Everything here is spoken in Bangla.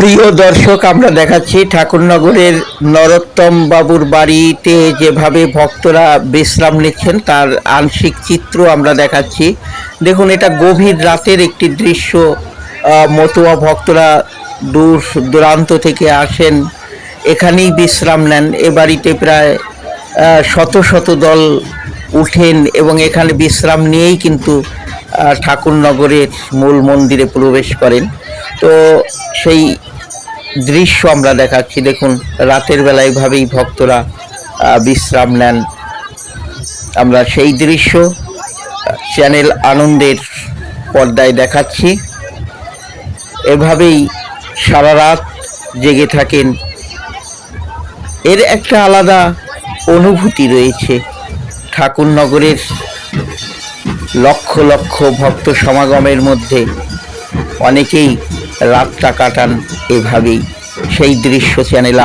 প্রিয় দর্শক, আমরা দেখাচ্ছি ঠাকুরনগরের নরোত্তম বাবুর বাড়িতে যেভাবে ভক্তরা বিশ্রাম নিচ্ছেন তার আংশিক চিত্র আমরা দেখাচ্ছি। দেখুন, এটা গভীর রাতের একটি দৃশ্য। মতুয়া ভক্তরা দূর দূরান্ত থেকে আসেন, এখানেই বিশ্রাম নেন। এ বাড়িতে প্রায় শত শত দল উঠেন এবং এখানে বিশ্রাম নিয়েই কিন্তু ঠাকুরনগরের মূল মন্দিরে প্রবেশ করেন। তো সেই দৃশ্য আমরা দেখাচ্ছি। দেখুন, রাতের বেলা এভাবেই ভক্তরা বিশ্রাম নেন। আমরা সেই দৃশ্য চ্যানেল আনন্দের পর্দায় দেখাচ্ছি। এভাবেই সারা রাত জেগে থাকেন। এর একটা আলাদা অনুভূতি রয়েছে। ঠাকুরনগরের লক্ষ লক্ষ ভক্ত সমাগমের মধ্যে অনেকেই রাতটা কাটান এভাবেই। সেই দৃশ্য চ্যানেল